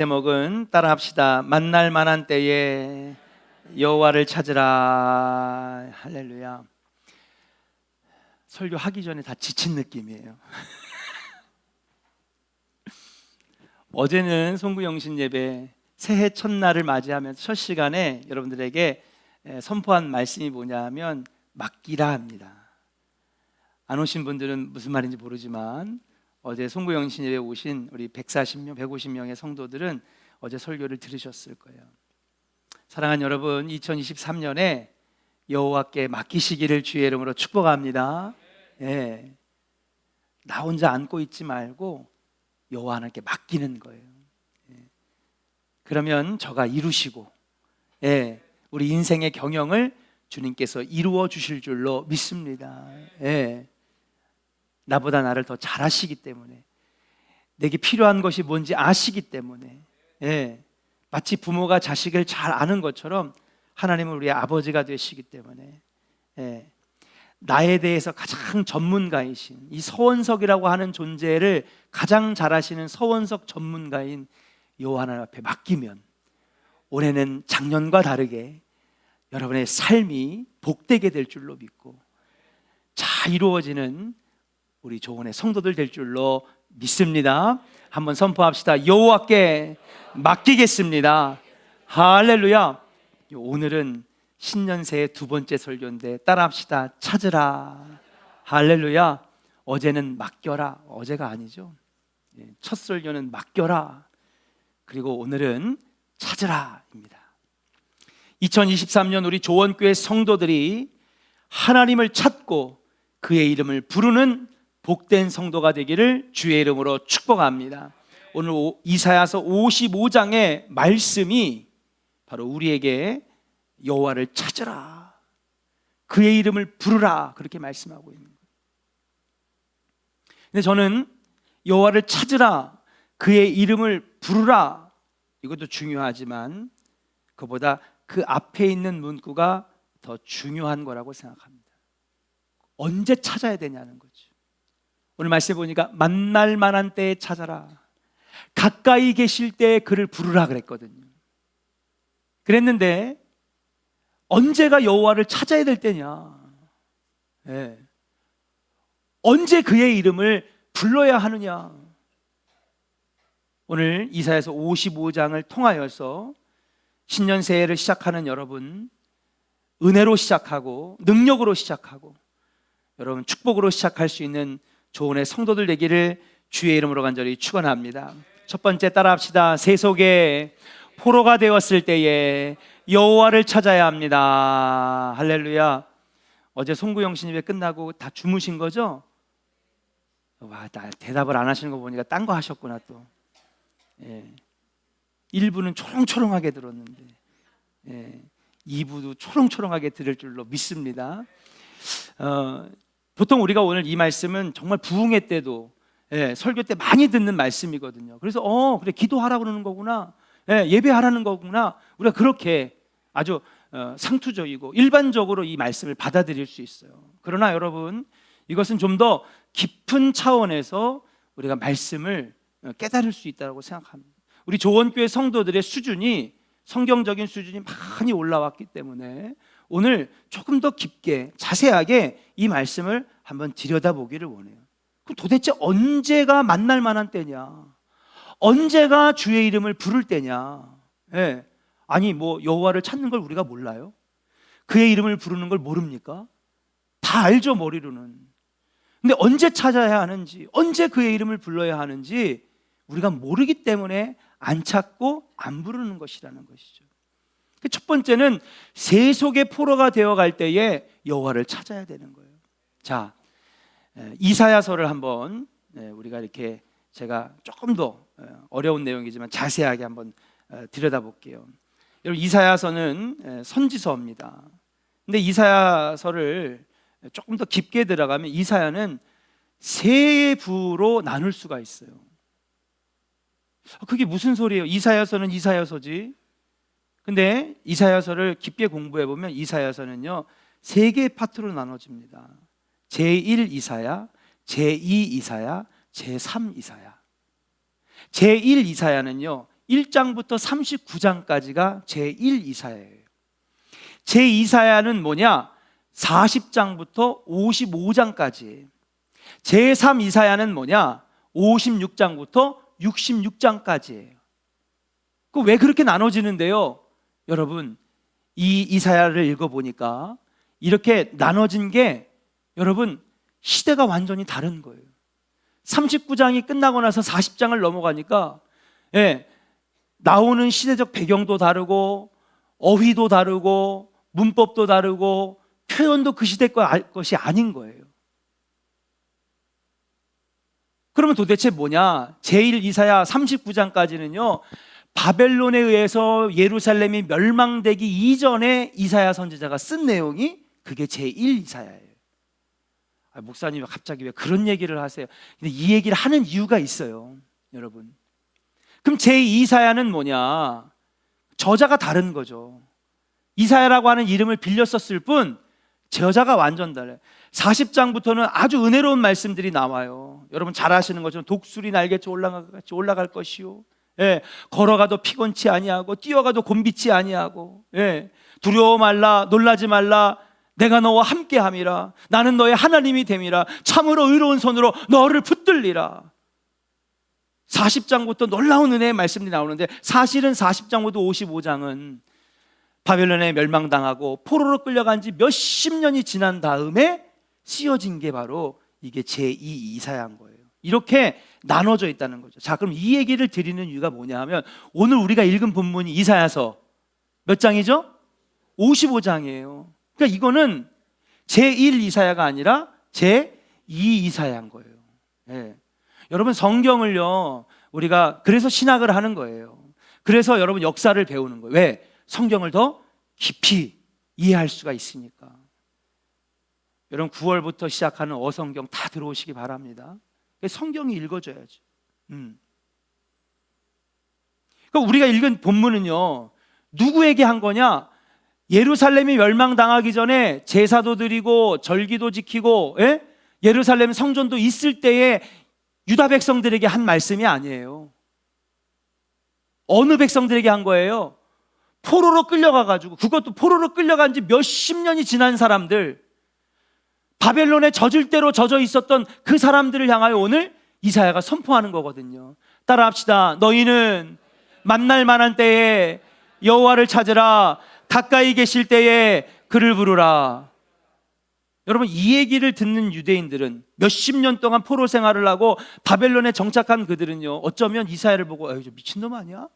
제목은 따라합시다. 만날 만한 때에 여호와를 찾으라. 할렐루야. 설교하기 전에 다 지친 느낌이에요. 어제는 송구영신 예배 새해 첫날을 맞이하면서 첫 시간에 여러분들에게 선포한 말씀이 뭐냐면 맡기라 합니다. 안 오신 분들은 무슨 말인지 모르지만 어제 송구영신 예배에 오신 우리 140명, 150명의 성도들은 어제 설교를 들으셨을 거예요. 사랑하는 여러분, 2023년에 여호와께 맡기시기를 주의 이름으로 축복합니다. 예. 나 혼자 안고 있지 말고 여호와 하나님께 맡기는 거예요. 예. 그러면 저가 이루시고, 예, 우리 인생의 경영을 주님께서 이루어 주실 줄로 믿습니다. 예. 나보다 나를 더 잘 아시기 때문에, 내게 필요한 것이 뭔지 아시기 때문에, 예, 마치 부모가 자식을 잘 아는 것처럼 하나님은 우리의 아버지가 되시기 때문에, 예, 나에 대해서 가장 전문가이신 이 서원석이라고 하는 존재를 가장 잘 아시는 서원석 전문가인 여호와 하나님 앞에 맡기면 올해는 작년과 다르게 여러분의 삶이 복되게 될 줄로 믿고 잘 이루어지는 우리 조원의 성도들 될 줄로 믿습니다. 한번 선포합시다. 여호와께 맡기겠습니다. 할렐루야. 오늘은 신년 새해 두 번째 설교인데 따라합시다. 찾으라. 할렐루야. 어제는 맡겨라. 어제가 아니죠. 첫 설교는 맡겨라. 그리고 오늘은 찾으라입니다. 2023년 우리 조원교회 성도들이 하나님을 찾고 그의 이름을 부르는 복된 성도가 되기를 주의 이름으로 축복합니다. 오늘 이사야서 55장의 말씀이 바로 우리에게 여호와를 찾으라, 그의 이름을 부르라, 그렇게 말씀하고 있는 거예요. 근데 저는 여호와를 찾으라, 그의 이름을 부르라, 이것도 중요하지만 그보다 그 앞에 있는 문구가 더 중요한 거라고 생각합니다. 언제 찾아야 되냐는 거죠. 오늘 말씀해 보니까 만날 만한 때에 찾아라, 가까이 계실 때에 그를 부르라 그랬거든요. 그랬는데 언제가 여호와를 찾아야 될 때냐, 네. 언제 그의 이름을 불러야 하느냐. 오늘 이사야서 55장을 통하여서 신년 새해를 시작하는 여러분, 은혜로 시작하고 능력으로 시작하고 여러분 축복으로 시작할 수 있는 조언의 성도들 되기를 주의 이름으로 간절히 축원합니다. 첫 번째 따라합시다. 세속에 포로가 되었을 때에 여호와를 찾아야 합니다. 할렐루야. 어제 송구영신 예배 끝나고 다 주무신 거죠? 와, 대답을 안 하시는 거 보니까 딴 거 하셨구나 또. 예. 1부는 초롱초롱하게 들었는데, 예, 2부도 초롱초롱하게 들을 줄로 믿습니다. 보통 우리가 오늘 이 말씀은 정말 부흥회 때도, 예, 설교 때 많이 듣는 말씀이거든요. 그래서 그래, 기도하라고 그러는 거구나, 예, 예배하라는 거구나, 우리가 그렇게 아주 상투적이고 일반적으로 이 말씀을 받아들일 수 있어요. 그러나 여러분, 이것은 좀 더 깊은 차원에서 우리가 말씀을 깨달을 수 있다고 생각합니다. 우리 조원교회 성도들의 수준이, 성경적인 수준이 많이 올라왔기 때문에 오늘 조금 더 깊게 자세하게 이 말씀을 한번 들여다보기를 원해요. 그럼 도대체 언제가 만날 만한 때냐, 언제가 주의 이름을 부를 때냐. 예. 아니 뭐 여호와를 찾는 걸 우리가 몰라요? 그의 이름을 부르는 걸 모릅니까? 다 알죠, 머리로는. 근데 언제 찾아야 하는지, 언제 그의 이름을 불러야 하는지 우리가 모르기 때문에 안 찾고 안 부르는 것이라는 것이죠. 첫 번째는 세속의 포로가 되어갈 때에 여호와를 찾아야 되는 거예요. 자, 이사야서를 한번 우리가 이렇게, 제가 조금 더 어려운 내용이지만 자세하게 한번 들여다볼게요. 여러분, 이사야서는 선지서입니다. 근데 이사야서를 조금 더 깊게 들어가면 이사야는 세 부로 나눌 수가 있어요. 그게 무슨 소리예요? 이사야서는 이사야서지. 근데 이사야서를 깊게 공부해 보면 이사야서는요, 세 개의 파트로 나눠집니다. 제1 이사야, 제2 이사야, 제3 이사야. 제1 이사야는요, 1장부터 39장까지가 제1 이사야예요. 제2사야는 뭐냐? 40장부터 55장까지예요. 제3 이사야는 뭐냐? 56장부터 66장까지예요. 왜 그렇게 나눠지는데요? 여러분, 이 이사야를 읽어보니까 이렇게 나눠진 게 여러분 시대가 완전히 다른 거예요. 39장이 끝나고 나서 40장을 넘어가니까 나오는 시대적 배경도 다르고 어휘도 다르고 문법도 다르고 표현도 그 시대 것이 아닌 거예요. 그러면 도대체 뭐냐? 제1 이사야 39장까지는요 바벨론에 의해서 예루살렘이 멸망되기 이전에 이사야 선지자가 쓴 내용이 그게 제1 이사야예요. 목사님 갑자기 왜 그런 얘기를 하세요? 근데 이 얘기를 하는 이유가 있어요, 여러분. 그럼 제2 이사야는 뭐냐? 저자가 다른 거죠. 이사야라고 하는 이름을 빌려 썼을 뿐 저자가 완전 달라요. 40장부터는 아주 은혜로운 말씀들이 나와요. 여러분 잘 아시는 것처럼 독수리 날개쳐 올라갈 것이요, 걸어가도 피곤치 아니하고 뛰어가도 곤비치 아니하고, 두려워 말라 놀라지 말라 내가 너와 함께함이라 나는 너의 하나님이 됨이라 참으로 의로운 손으로 너를 붙들리라. 40장부터 놀라운 은혜의 말씀들이 나오는데 사실은 40장부터 55장은 바벨론에 멸망당하고 포로로 끌려간 지 몇십 년이 지난 다음에 쓰여진 게 바로 이게 제2 이사야인 거예요. 이렇게 나눠져 있다는 거죠. 자, 그럼 이 얘기를 드리는 이유가 뭐냐 하면 오늘 우리가 읽은 본문이 이사야서 몇 장이죠? 55장이에요. 그러니까 이거는 제1 이사야가 아니라 제2 이사야인 거예요. 여러분 성경을요 우리가 그래서 신학을 하는 거예요. 그래서 여러분 역사를 배우는 거예요. 왜? 성경을 더 깊이 이해할 수가 있으니까. 여러분 9월부터 시작하는 어성경 다 들어오시기 바랍니다. 성경이 읽어져야죠. 그러니까 우리가 읽은 본문은요 누구에게 한 거냐? 예루살렘이 멸망당하기 전에 제사도 드리고 절기도 지키고 예루살렘 성전도 있을 때에 유다 백성들에게 한 말씀이 아니에요. 어느 백성들에게 한 거예요? 포로로 끌려가가지고, 그것도 포로로 끌려간 지 몇십 년이 지난 사람들, 바벨론에 젖을 대로 젖어 있었던 그 사람들을 향하여 오늘 이사야가 선포하는 거거든요. 따라합시다. 너희는 만날 만한 때에 여호와를 찾으라. 가까이 계실 때에 그를 부르라. 여러분 이 얘기를 듣는 유대인들은 몇십 년 동안 포로 생활을 하고 바벨론에 정착한 그들은요 어쩌면 이사야를 보고 저 미친놈 아니야?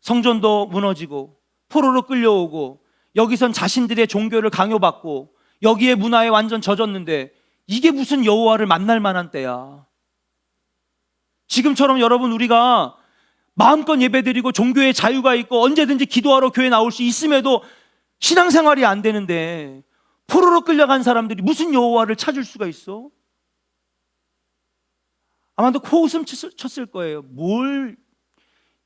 성전도 무너지고 포로로 끌려오고 여기선 자신들의 종교를 강요받고 여기에 문화에 완전 젖었는데 이게 무슨 여호와를 만날 만한 때야. 지금처럼 여러분 우리가 마음껏 예배드리고 종교의 자유가 있고 언제든지 기도하러 교회 나올 수 있음에도 신앙생활이 안 되는데 포로로 끌려간 사람들이 무슨 여호와를 찾을 수가 있어? 아마도 코웃음 쳤을 거예요. 뭘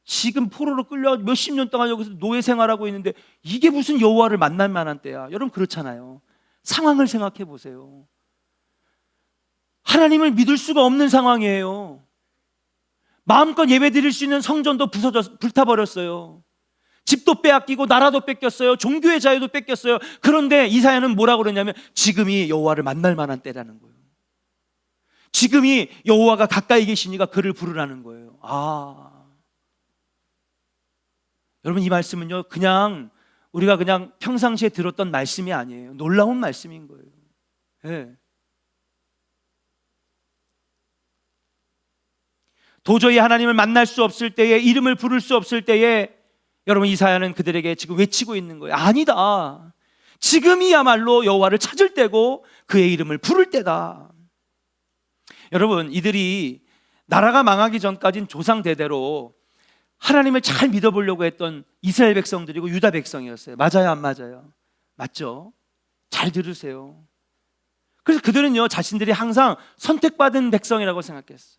지금 포로로 끌려 몇십 년 동안 여기서 노예 생활하고 있는데 이게 무슨 여호와를 만날 만한 때야. 여러분 그렇잖아요. 상황을 생각해 보세요. 하나님을 믿을 수가 없는 상황이에요. 마음껏 예배드릴 수 있는 성전도 불타버렸어요. 집도 빼앗기고 나라도 뺏겼어요. 종교의 자유도 뺏겼어요. 그런데 이사야는 뭐라고 그러냐면 지금이 여호와를 만날 만한 때라는 거예요. 지금이 여호와가 가까이 계시니까 그를 부르라는 거예요. 여러분 이 말씀은요 그냥 우리가 그냥 평상시에 들었던 말씀이 아니에요. 놀라운 말씀인 거예요. 도저히 하나님을 만날 수 없을 때에, 이름을 부를 수 없을 때에 여러분 이사야는 그들에게 지금 외치고 있는 거예요. 아니다. 지금이야말로 여호와를 찾을 때고 그의 이름을 부를 때다. 여러분 이들이 나라가 망하기 전까지는 조상 대대로 하나님을 잘 믿어보려고 했던 이스라엘 백성들이고 유다 백성이었어요. 맞아요 안 맞아요? 맞죠? 잘 들으세요. 그래서 그들은요 자신들이 항상 선택받은 백성이라고 생각했어요.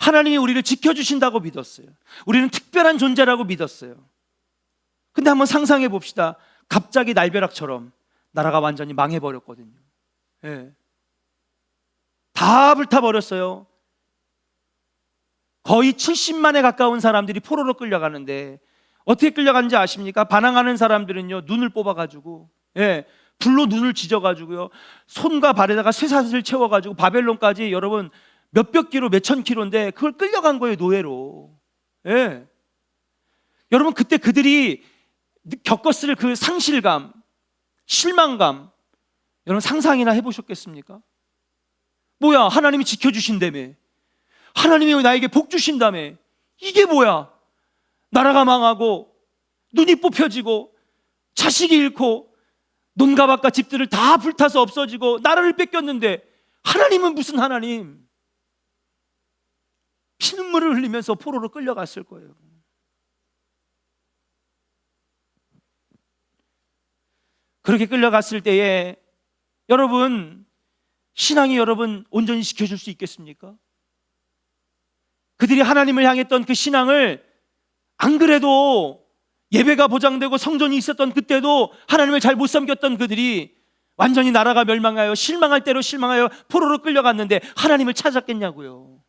하나님이 우리를 지켜주신다고 믿었어요. 우리는 특별한 존재라고 믿었어요. 근데 한번 상상해 봅시다. 갑자기 날벼락처럼 나라가 완전히 망해버렸거든요. 다 불타버렸어요. 거의 70만에 가까운 사람들이 포로로 끌려가는데 어떻게 끌려가는지 아십니까? 반항하는 사람들은요, 눈을 뽑아가지고, 불로 눈을 지져가지고요, 손과 발에다가 쇠사슬을 채워가지고 바벨론까지 여러분 몇백 킬로, 몇천 킬로인데 그걸 끌려간 거예요, 노예로. 여러분, 그때 그들이 겪었을 그 상실감, 실망감, 여러분 상상이나 해보셨겠습니까? 뭐야, 하나님이 지켜주신다며, 하나님이 나에게 복 주신다며, 이게 뭐야? 나라가 망하고 눈이 뽑혀지고 자식이 잃고 논과 밭과 집들을 다 불타서 없어지고 나라를 뺏겼는데 하나님은 무슨 하나님? 피눈물을 흘리면서 포로로 끌려갔을 거예요. 그렇게 끌려갔을 때에 여러분, 신앙이 여러분 온전히 지켜줄 수 있겠습니까? 그들이 하나님을 향했던 그 신앙을, 안 그래도 예배가 보장되고 성전이 있었던 그때도 하나님을 잘 못 섬겼던 그들이 완전히 나라가 멸망하여 실망할 대로 실망하여 포로로 끌려갔는데 하나님을 찾았겠냐고요.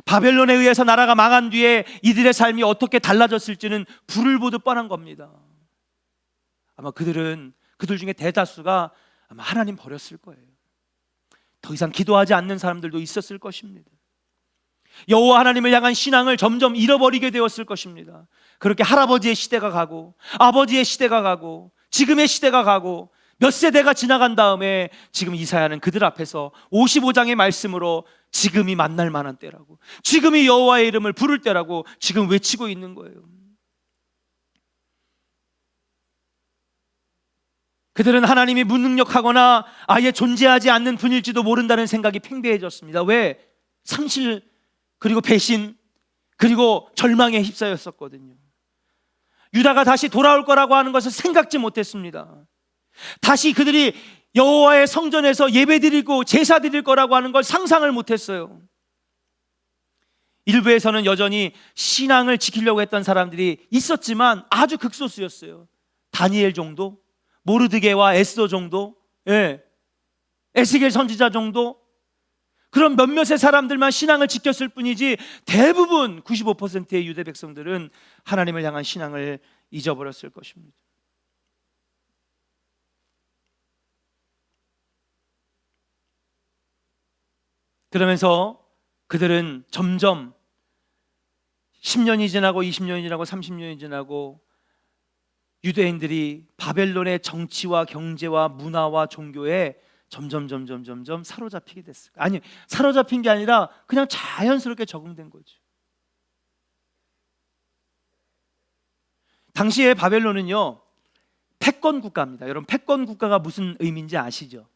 바벨론에 의해서 나라가 망한 뒤에 이들의 삶이 어떻게 달라졌을지는 불을 보듯 뻔한 겁니다. 아마 그들 중에 대다수가 아마 하나님 버렸을 거예요. 더 이상 기도하지 않는 사람들도 있었을 것입니다. 여호와 하나님을 향한 신앙을 점점 잃어버리게 되었을 것입니다. 그렇게 할아버지의 시대가 가고 아버지의 시대가 가고 지금의 시대가 가고 몇 세대가 지나간 다음에 지금 이사야는 그들 앞에서 55장의 말씀으로 지금이 만날 만한 때라고, 지금이 여호와의 이름을 부를 때라고 지금 외치고 있는 거예요. 그들은 하나님이 무능력하거나 아예 존재하지 않는 분일지도 모른다는 생각이 팽배해졌습니다. 왜? 상실, 그리고 배신, 그리고 절망에 휩싸였었거든요. 유다가 다시 돌아올 거라고 하는 것을 생각지 못했습니다. 다시 그들이 여호와의 성전에서 예배드리고 제사 드릴 거라고 하는 걸 상상을 못했어요. 일부에서는 여전히 신앙을 지키려고 했던 사람들이 있었지만 아주 극소수였어요. 다니엘 정도, 모르드게와 에스더 정도, 에스겔 선지자 정도, 그런 몇몇의 사람들만 신앙을 지켰을 뿐이지 대부분 95%의 유대 백성들은 하나님을 향한 신앙을 잊어버렸을 것입니다. 그러면서 그들은 점점 10년이 지나고 20년이 지나고 30년이 지나고 유대인들이 바벨론의 정치와 경제와 문화와 종교에 점점 사로잡히게 됐어요. 아니, 사로잡힌 게 아니라 그냥 자연스럽게 적응된 거죠. 당시에 바벨론은요, 패권 국가입니다. 여러분, 패권 국가가 무슨 의미인지 아시죠?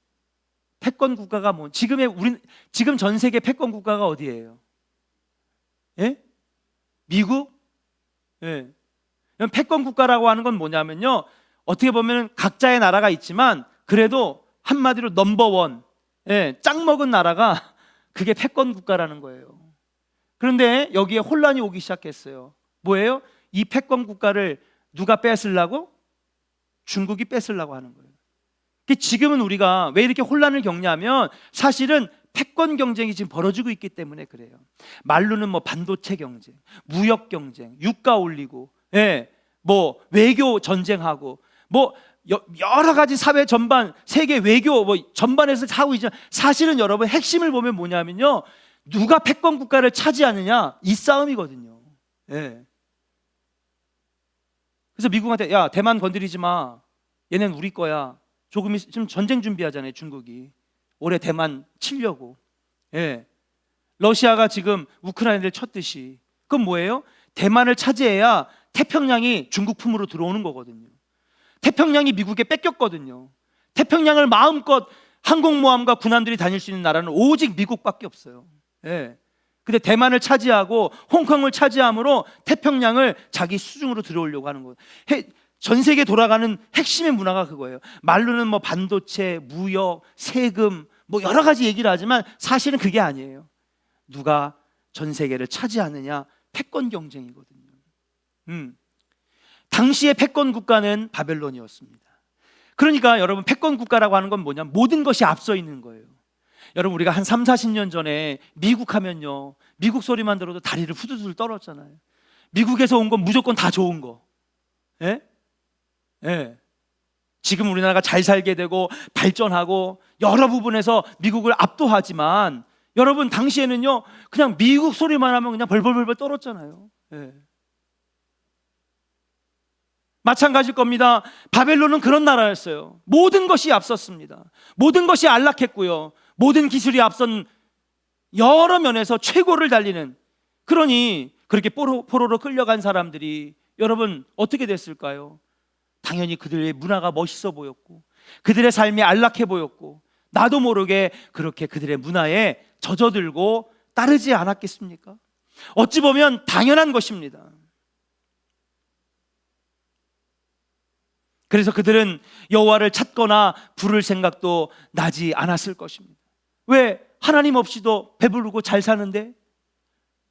패권 국가가 뭐, 지금 전 세계 패권 국가가 어디예요? 미국? 패권 국가라고 하는 건 뭐냐면요, 어떻게 보면 각자의 나라가 있지만 그래도 한마디로 넘버원, 짱 먹은 나라가 그게 패권 국가라는 거예요. 그런데 여기에 혼란이 오기 시작했어요. 뭐예요? 이 패권 국가를 누가 뺏으려고? 중국이 뺏으려고 하는 거예요. 지금은 우리가 왜 이렇게 혼란을 겪냐면 사실은 패권 경쟁이 지금 벌어지고 있기 때문에 그래요. 말로는 뭐 반도체 경쟁, 무역 경쟁, 유가 올리고, 뭐 외교 전쟁하고, 뭐 여러 가지 사회 전반, 세계 외교 뭐 전반에서 하고 있지만 사실은 여러분 핵심을 보면 뭐냐면요, 누가 패권 국가를 차지하느냐, 이 싸움이거든요. 그래서 미국한테 야, 대만 건드리지 마, 얘네는 우리 거야. 조금 있으면 전쟁 준비하잖아요, 중국이. 올해 대만 치려고. 러시아가 지금 우크라이나를 쳤듯이. 그건 뭐예요? 대만을 차지해야 태평양이 중국 품으로 들어오는 거거든요. 태평양이 미국에 뺏겼거든요. 태평양을 마음껏 항공모함과 군함들이 다닐 수 있는 나라는 오직 미국밖에 없어요. 근데 대만을 차지하고 홍콩을 차지함으로 태평양을 자기 수중으로 들어오려고 하는 거예요. 전 세계 돌아가는 핵심의 문화가 그거예요. 말로는 뭐 반도체, 무역, 세금 뭐 여러 가지 얘기를 하지만 사실은 그게 아니에요. 누가 전 세계를 차지하느냐, 패권 경쟁이거든요. 당시의 패권 국가는 바벨론이었습니다. 그러니까 여러분, 패권 국가라고 하는 건 뭐냐? 모든 것이 앞서 있는 거예요. 여러분 우리가 한 3, 40년 전에 미국 하면요, 미국 소리만 들어도 다리를 후두들 떨었잖아요. 미국에서 온 건 무조건 다 좋은 거. 예? 예. 지금 우리나라가 잘 살게 되고 발전하고 여러 부분에서 미국을 압도하지만 여러분 당시에는요, 그냥 미국 소리만 하면 그냥 벌벌벌벌 떨었잖아요. 예. 마찬가지일 겁니다. 바벨론은 그런 나라였어요. 모든 것이 앞섰습니다. 모든 것이 안락했고요, 모든 기술이 앞선 여러 면에서 최고를 달리는, 그러니 그렇게 포로로 끌려간 사람들이 여러분 어떻게 됐을까요? 당연히 그들의 문화가 멋있어 보였고 그들의 삶이 안락해 보였고 나도 모르게 그렇게 그들의 문화에 젖어들고 따르지 않았겠습니까? 어찌 보면 당연한 것입니다. 그래서 그들은 여호와를 찾거나 부를 생각도 나지 않았을 것입니다. 왜? 하나님 없이도 배부르고 잘 사는데,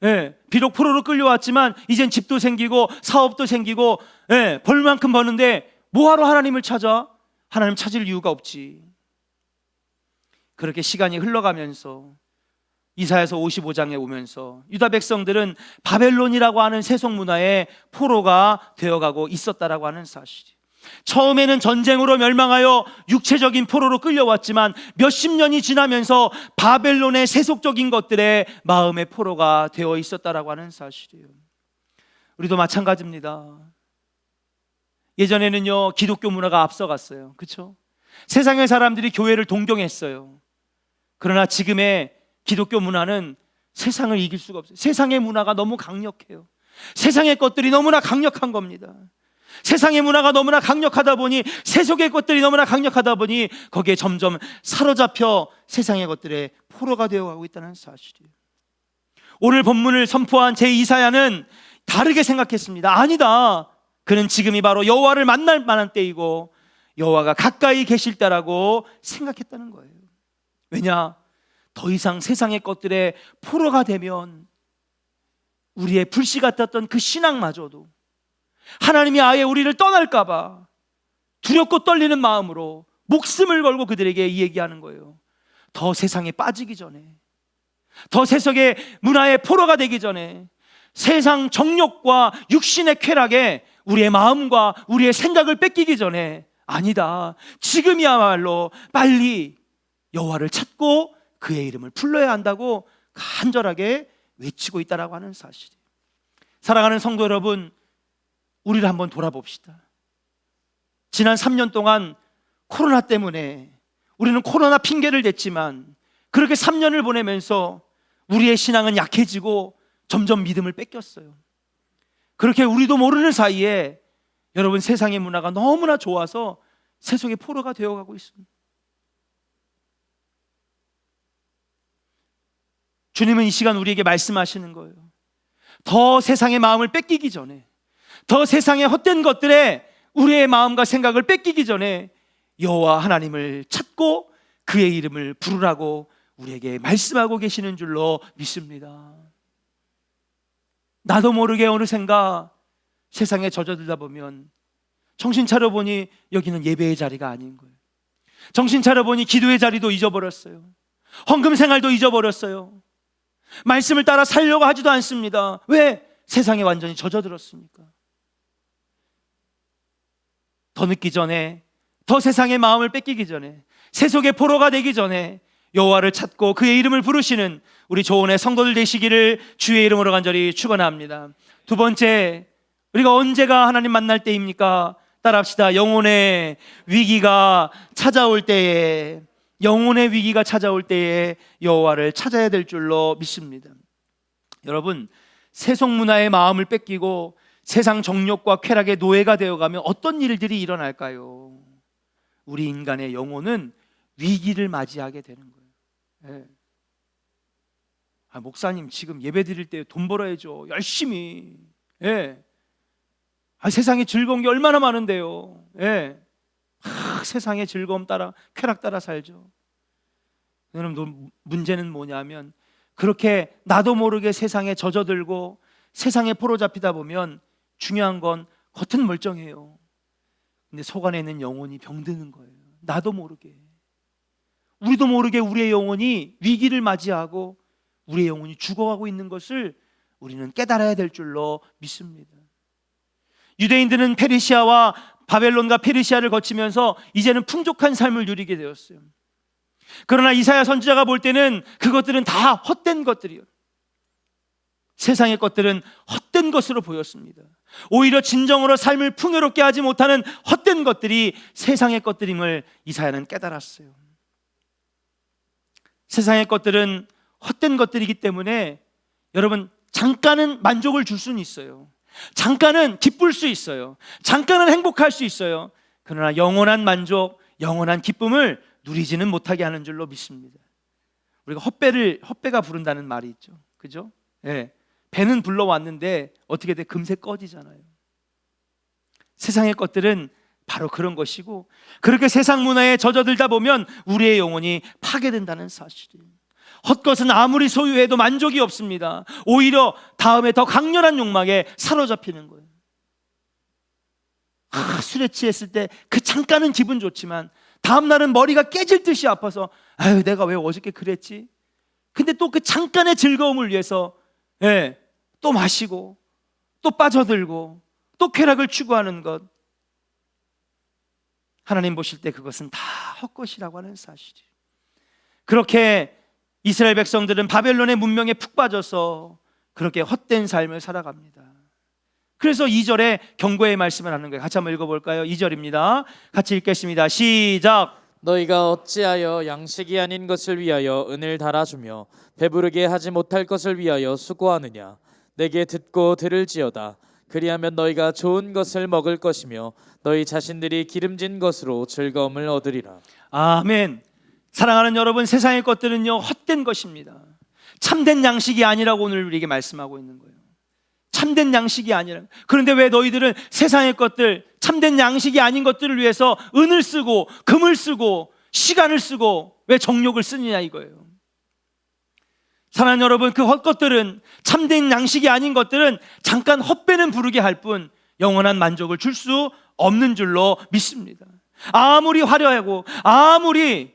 예, 비록 포로로 끌려왔지만 이젠 집도 생기고 사업도 생기고, 예, 벌 만큼 버는데 뭐하러 하나님을 찾아? 하나님 찾을 이유가 없지. 그렇게 시간이 흘러가면서 이사야서 55장에 오면서 유다 백성들은 바벨론이라고 하는 세속 문화의 포로가 되어가고 있었다라고 하는 사실이, 처음에는 전쟁으로 멸망하여 육체적인 포로로 끌려왔지만 몇십 년이 지나면서 바벨론의 세속적인 것들의 마음의 포로가 되어 있었다라고 하는 사실이에요. 우리도 마찬가지입니다. 예전에는요, 기독교 문화가 앞서갔어요. 그렇죠? 세상의 사람들이 교회를 동경했어요. 그러나 지금의 기독교 문화는 세상을 이길 수가 없어요. 세상의 문화가 너무 강력해요. 세상의 것들이 너무나 강력한 겁니다. 세상의 문화가 너무나 강력하다 보니, 세속의 것들이 너무나 강력하다 보니 거기에 점점 사로잡혀 세상의 것들의 포로가 되어가고 있다는 사실이에요. 오늘 본문을 선포한 제2사야는 다르게 생각했습니다. 아니다, 그는 지금이 바로 여호와를 만날 만한 때이고 여호와가 가까이 계실 때라고 생각했다는 거예요. 왜냐? 더 이상 세상의 것들의 포로가 되면 우리의 불씨 같았던 그 신앙마저도 하나님이 아예 우리를 떠날까 봐 두렵고 떨리는 마음으로 목숨을 걸고 그들에게 이 얘기하는 거예요. 더 세상에 빠지기 전에, 더 세속의 문화의 포로가 되기 전에, 세상 정욕과 육신의 쾌락에 우리의 마음과 우리의 생각을 뺏기기 전에, 아니다, 지금이야말로 빨리 여호와를 찾고 그의 이름을 불러야 한다고 간절하게 외치고 있다라고 하는 사실이에요. 사랑하는 성도 여러분, 우리를 한번 돌아봅시다. 지난 3년 동안 코로나 때문에 우리는 코로나 핑계를 댔지만 그렇게 3년을 보내면서 우리의 신앙은 약해지고 점점 믿음을 뺏겼어요. 그렇게 우리도 모르는 사이에 여러분, 세상의 문화가 너무나 좋아서 세속의 포로가 되어가고 있습니다. 주님은 이 시간 우리에게 말씀하시는 거예요. 더 세상의 마음을 뺏기기 전에, 더 세상의 헛된 것들에 우리의 마음과 생각을 뺏기기 전에 여호와 하나님을 찾고 그의 이름을 부르라고 우리에게 말씀하고 계시는 줄로 믿습니다. 나도 모르게 어느샌가 세상에 젖어들다 보면 정신 차려보니 여기는 예배의 자리가 아닌 거예요. 정신 차려보니 기도의 자리도 잊어버렸어요. 헌금 생활도 잊어버렸어요. 말씀을 따라 살려고 하지도 않습니다. 왜? 세상에 완전히 젖어들었으니까. 더 늦기 전에, 더 세상의 마음을 뺏기기 전에, 세속의 포로가 되기 전에 여호와를 찾고 그의 이름을 부르시는 우리 조은의 성도들 되시기를 주의 이름으로 간절히 축원합니다. 두 번째, 우리가 언제가 하나님 만날 때입니까? 따라합시다. 영혼의 위기가 찾아올 때에, 영혼의 위기가 찾아올 때에 여호와를 찾아야 될 줄로 믿습니다. 여러분, 세속 문화의 마음을 뺏기고 세상 정욕과 쾌락의 노예가 되어가면 어떤 일들이 일어날까요? 우리 인간의 영혼은 위기를 맞이하게 되는 거예요. 네. 목사님, 지금 예배 드릴 때 돈 벌어야죠. 열심히. 네. 세상에 즐거운 게 얼마나 많은데요. 네. 세상의 즐거움 따라, 쾌락 따라 살죠. 여러분, 문제는 뭐냐면 그렇게 나도 모르게 세상에 젖어들고 세상에 포로 잡히다 보면 중요한 건 겉은 멀쩡해요. 근데 속 안에 있는 영혼이 병드는 거예요. 나도 모르게. 우리도 모르게 우리의 영혼이 위기를 맞이하고 우리의 영혼이 죽어가고 있는 것을 우리는 깨달아야 될 줄로 믿습니다. 유대인들은 페르시아와 바벨론과 페르시아를 거치면서 이제는 풍족한 삶을 누리게 되었어요. 그러나 이사야 선지자가 볼 때는 그것들은 다 헛된 것들이요, 세상의 것들은 헛된 것으로 보였습니다. 오히려 진정으로 삶을 풍요롭게 하지 못하는 헛된 것들이 세상의 것들임을 이사야는 깨달았어요. 세상의 것들은 헛된 것들이기 때문에 여러분, 잠깐은 만족을 줄 수는 있어요. 잠깐은 기쁠 수 있어요. 잠깐은 행복할 수 있어요. 그러나 영원한 만족, 영원한 기쁨을 누리지는 못하게 하는 줄로 믿습니다. 우리가 헛배가 부른다는 말이 있죠. 그죠? 예. 배는 불러왔는데 어떻게 돼? 금세 꺼지잖아요. 세상의 것들은 바로 그런 것이고, 그렇게 세상 문화에 젖어들다 보면 우리의 영혼이 파괴된다는 사실이에요. 헛것은 아무리 소유해도 만족이 없습니다. 오히려 다음에 더 강렬한 욕망에 사로잡히는 거예요. 술에 취했을 때 그 잠깐은 기분 좋지만 다음 날은 머리가 깨질 듯이 아파서 아유, 내가 왜 어저께 그랬지? 근데 또 그 잠깐의 즐거움을 위해서 또 마시고 또 빠져들고 또 쾌락을 추구하는 것, 하나님 보실 때 그것은 다 헛것이라고 하는 사실이에요. 그렇게 이스라엘 백성들은 바벨론의 문명에 푹 빠져서 그렇게 헛된 삶을 살아갑니다. 그래서 2절에 경고의 말씀을 하는 거예요. 같이 한번 읽어볼까요? 2절입니다. 같이 읽겠습니다. 시작. 너희가 어찌하여 양식이 아닌 것을 위하여 은을 달아주며 배부르게 하지 못할 것을 위하여 수고하느냐. 내게 듣고 들을지어다. 그리하면 너희가 좋은 것을 먹을 것이며 너희 자신들이 기름진 것으로 즐거움을 얻으리라. 아멘. 사랑하는 여러분, 세상의 것들은요 헛된 것입니다. 참된 양식이 아니라고 오늘 우리에게 말씀하고 있는 거예요. 참된 양식이 아니라. 그런데 왜 너희들은 세상의 것들, 참된 양식이 아닌 것들을 위해서 은을 쓰고 금을 쓰고 시간을 쓰고 왜 정욕을 쓰느냐 이거예요. 사랑하는 여러분, 그 헛것들은, 참된 양식이 아닌 것들은 잠깐 헛배는 부르게 할 뿐 영원한 만족을 줄 수 없는 줄로 믿습니다. 아무리 화려하고 아무리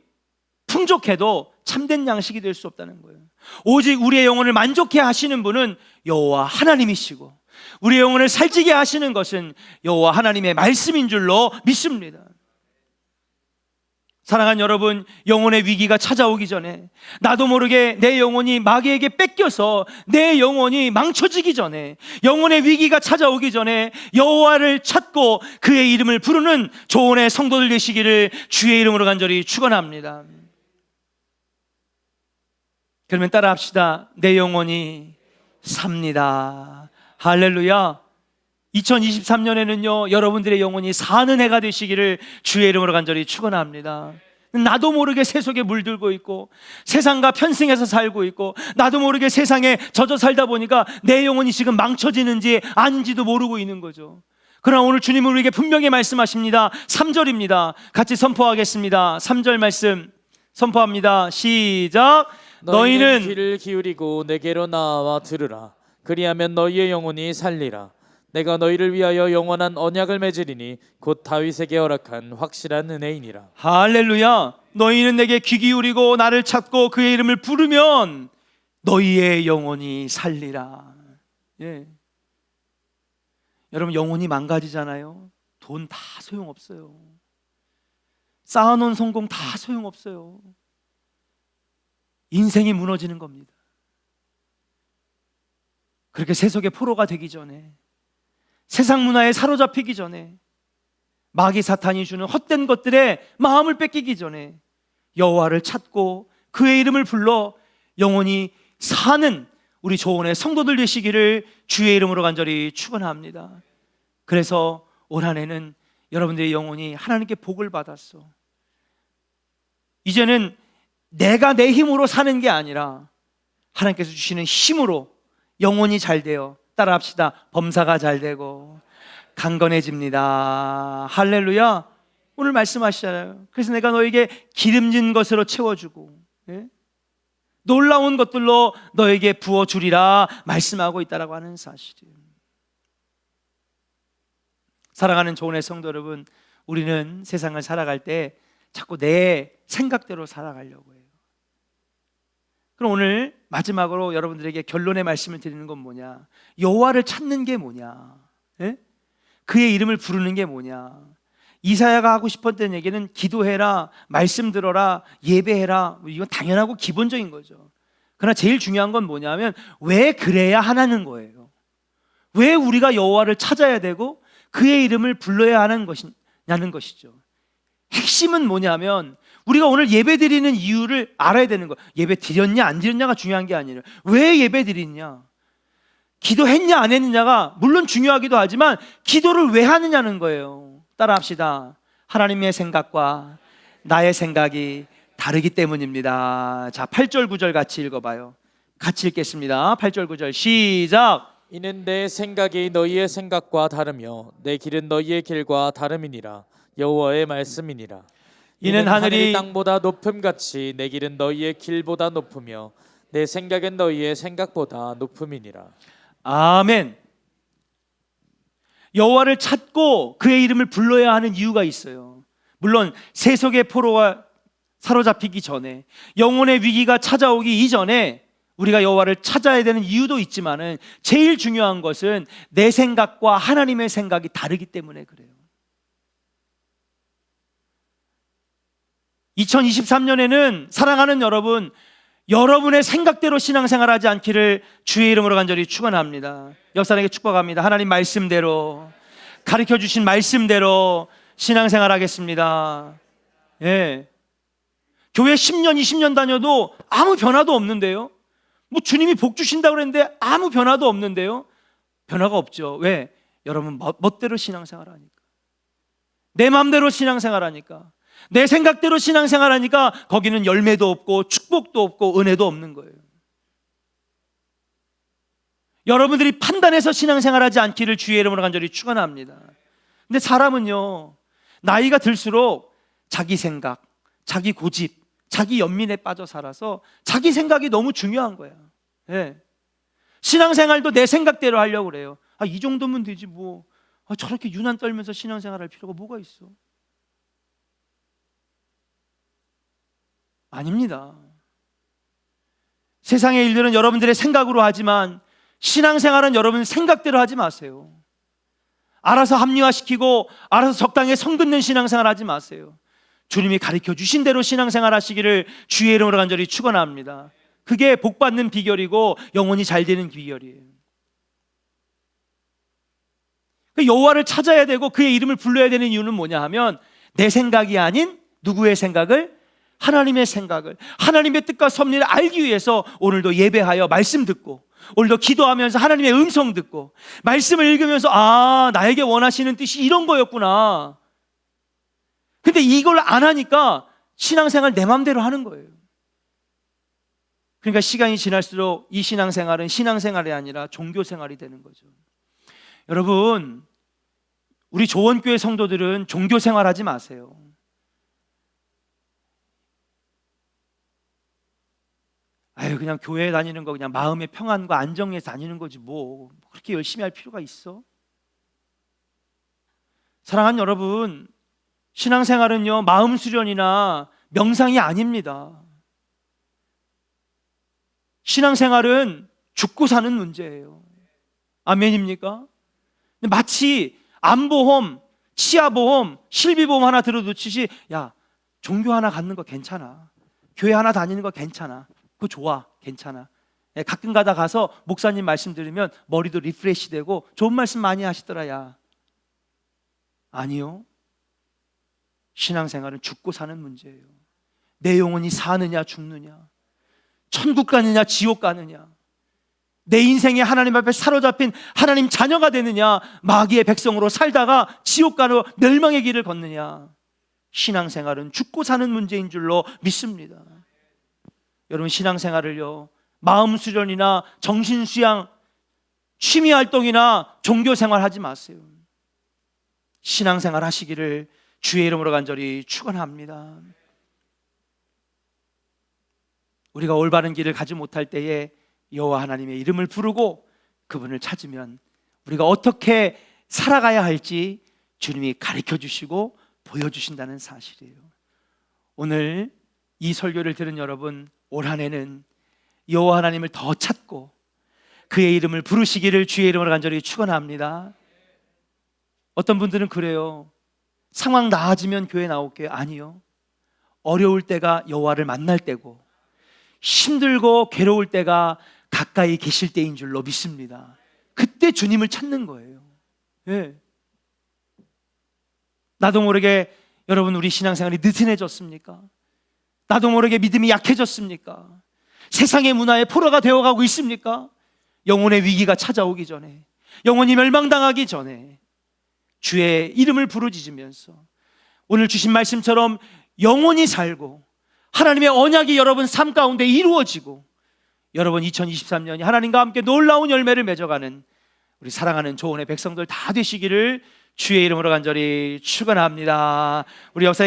풍족해도 참된 양식이 될 수 없다는 거예요. 오직 우리의 영혼을 만족해 하시는 분은 여호와 하나님이시고 우리의 영혼을 살찌게 하시는 것은 여호와 하나님의 말씀인 줄로 믿습니다. 사랑하는 여러분, 영혼의 위기가 찾아오기 전에, 나도 모르게 내 영혼이 마귀에게 뺏겨서 내 영혼이 망쳐지기 전에, 영혼의 위기가 찾아오기 전에 여호와를 찾고 그의 이름을 부르는 조언의 성도들 되시기를 주의 이름으로 간절히 축원합니다. 그러면 따라합시다. 내 영혼이 삽니다. 할렐루야. 2023년에는요 여러분들의 영혼이 사는 해가 되시기를 주의 이름으로 간절히 축원합니다. 나도 모르게 세속에 물들고 있고 세상과 편승해서 살고 있고 나도 모르게 세상에 젖어 살다 보니까 내 영혼이 지금 망쳐지는지 아닌지도 모르고 있는 거죠. 그러나 오늘 주님은 우리에게 분명히 말씀하십니다. 3절입니다. 같이 선포하겠습니다. 3절 말씀 선포합니다. 시작. 너희는 귀를 기울이고 내게로 나와 들으라. 그리하면 너희의 영혼이 살리라. 내가 너희를 위하여 영원한 언약을 맺으리니 곧 다윗에게 허락한 확실한 은혜이니라. 할렐루야. 너희는 내게 귀 기울이고 나를 찾고 그의 이름을 부르면 너희의 영혼이 살리라. 예. 여러분, 영혼이 망가지잖아요. 돈 다 소용없어요. 쌓아놓은 성공 다 소용없어요. 인생이 무너지는 겁니다. 그렇게 세속의 포로가 되기 전에, 세상 문화에 사로잡히기 전에, 마귀 사탄이 주는 헛된 것들에 마음을 뺏기기 전에 여호와를 찾고 그의 이름을 불러 영원히 사는 우리 조원의 성도들 되시기를 주의 이름으로 간절히 축원합니다. 그래서 올 한 해는 여러분들의 영혼이 하나님께 복을 받았어. 이제는 내가 내 힘으로 사는 게 아니라 하나님께서 주시는 힘으로 영혼이 잘 되어, 따라합시다. 범사가 잘 되고 강건해집니다. 할렐루야. 오늘 말씀하시잖아요. 그래서 내가 너에게 기름진 것으로 채워주고 놀라운 것들로 너에게 부어주리라 말씀하고 있다라고 하는 사실이에요. 사랑하는 조은의 성도 여러분, 우리는 세상을 살아갈 때 자꾸 내 생각대로 살아가려고 해요. 그럼 오늘 마지막으로 여러분들에게 결론의 말씀을 드리는 건 뭐냐? 여호와를 찾는 게 뭐냐? 예? 그의 이름을 부르는 게 뭐냐? 이사야가 하고 싶었던 얘기는 기도해라, 말씀 들어라, 예배해라. 이건 당연하고 기본적인 거죠. 그러나 제일 중요한 건 뭐냐면 왜 그래야 하나는 거예요. 왜 우리가 여호와를 찾아야 되고 그의 이름을 불러야 하는 것이냐는 것이죠. 핵심은 뭐냐면 우리가 오늘 예배 드리는 이유를 알아야 되는 거예요. 예배 드렸냐 안 드렸냐가 중요한 게 아니라 왜 예배 드리냐, 기도했냐 안 했느냐가 물론 중요하기도 하지만 기도를 왜 하느냐는 거예요. 따라합시다. 하나님의 생각과 나의 생각이 다르기 때문입니다. 자, 8절 9절 같이 읽어봐요. 같이 읽겠습니다. 8절 9절 시작. 이는 내 생각이 너희의 생각과 다르며 내 길은 너희의 길과 다름이니라. 여호와의 말씀이니라. 이는 하늘이 땅보다 높음같이 내 길은 너희의 길보다 높으며 내 생각은 너희의 생각보다 높음이니라. 아멘. 여호와를 찾고 그의 이름을 불러야 하는 이유가 있어요. 물론 세속의 포로가 사로잡히기 전에, 영혼의 위기가 찾아오기 이전에 우리가 여호와를 찾아야 되는 이유도 있지만은 제일 중요한 것은 내 생각과 하나님의 생각이 다르기 때문에 그래요. 2023년에는 사랑하는 여러분, 여러분의 생각대로 신앙생활하지 않기를 주의 이름으로 간절히 축원합니다. 옆 사람에게 축복합니다. 하나님 말씀대로, 가르쳐 주신 말씀대로 신앙생활하겠습니다. 예. 교회 10년 20년 다녀도 아무 변화도 없는데요. 뭐 주님이 복 주신다고 그랬는데 아무 변화도 없는데요. 변화가 없죠. 왜? 여러분 멋대로 신앙생활하니까, 내 마음대로 신앙생활하니까, 내 생각대로 신앙생활하니까 거기는 열매도 없고 축복도 없고 은혜도 없는 거예요. 여러분들이 판단해서 신앙생활하지 않기를 주의 이름으로 간절히 축원합니다. 근데 사람은요, 나이가 들수록 자기 생각, 자기 고집, 자기 연민에 빠져 살아서 자기 생각이 너무 중요한 거야. 예. 신앙생활도 내 생각대로 하려고 그래요. 이 정도면 되지 뭐. 저렇게 유난 떨면서 신앙생활할 필요가 뭐가 있어? 아닙니다. 세상의 일들은 여러분들의 생각으로 하지만 신앙생활은 여러분 생각대로 하지 마세요. 알아서 합리화시키고 알아서 적당히 선 긋는 신앙생활 하지 마세요. 주님이 가르쳐 주신 대로 신앙생활 하시기를 주의 이름으로 간절히 축원합니다. 그게 복받는 비결이고 영혼이 잘 되는 비결이에요. 여호와를 찾아야 되고 그의 이름을 불러야 되는 이유는 뭐냐 하면 내 생각이 아닌 누구의 생각을? 하나님의 생각을, 하나님의 뜻과 섭리를 알기 위해서 오늘도 예배하여 말씀 듣고, 오늘도 기도하면서 하나님의 음성 듣고, 말씀을 읽으면서 나에게 원하시는 뜻이 이런 거였구나. 근데 이걸 안 하니까 신앙생활 내 맘대로 하는 거예요. 그러니까 시간이 지날수록 이 신앙생활은 신앙생활이 아니라 종교생활이 되는 거죠. 여러분, 우리 조원교회 성도들은 종교생활하지 마세요. 그냥 교회 다니는 거 그냥 마음의 평안과 안정 위해서 다니는 거지 뭐 그렇게 열심히 할 필요가 있어? 사랑하는 여러분, 신앙생활은요 마음 수련이나 명상이 아닙니다. 신앙생활은 죽고 사는 문제예요. 아멘입니까? 마치 암보험, 치아보험, 실비보험 하나 들어놓듯이 야, 종교 하나 갖는 거 괜찮아, 교회 하나 다니는 거 괜찮아, 그거 좋아, 괜찮아. 가끔 가다 가서 목사님 말씀 들으면 머리도 리프레시 되고 좋은 말씀 많이 하시더라. 야, 아니요, 신앙생활은 죽고 사는 문제예요. 내 영혼이 사느냐 죽느냐, 천국 가느냐 지옥 가느냐, 내 인생에 하나님 앞에 사로잡힌 하나님 자녀가 되느냐, 마귀의 백성으로 살다가 지옥 가로 멸망의 길을 걷느냐. 신앙생활은 죽고 사는 문제인 줄로 믿습니다. 여러분, 신앙생활을요 마음 수련이나 정신 수양, 취미 활동이나 종교 생활 하지 마세요. 신앙생활 하시기를 주의 이름으로 간절히 축원합니다. 우리가 올바른 길을 가지 못할 때에 여호와 하나님의 이름을 부르고 그분을 찾으면 우리가 어떻게 살아가야 할지 주님이 가르쳐 주시고 보여주신다는 사실이에요. 오늘 이 설교를 들은 여러분, 올 한 해는 여호와 하나님을 더 찾고 그의 이름을 부르시기를 주의 이름으로 간절히 축원합니다. 어떤 분들은 그래요. 상황 나아지면 교회 나올게요. 아니요. 어려울 때가 여호와를 만날 때고 힘들고 괴로울 때가 가까이 계실 때인 줄로 믿습니다. 그때 주님을 찾는 거예요. 예. 나도 모르게 여러분, 우리 신앙생활이 느슨해졌습니까? 나도 모르게 믿음이 약해졌습니까? 세상의 문화에 포로가 되어가고 있습니까? 영혼의 위기가 찾아오기 전에, 영혼이 멸망당하기 전에 주의 이름을 부르짖으면서 오늘 주신 말씀처럼 영혼이 살고 하나님의 언약이 여러분 삶 가운데 이루어지고 여러분 2023년이 하나님과 함께 놀라운 열매를 맺어가는 우리 사랑하는 조언의 백성들 다 되시기를 주의 이름으로 간절히 축원합니다. 우리 역사에게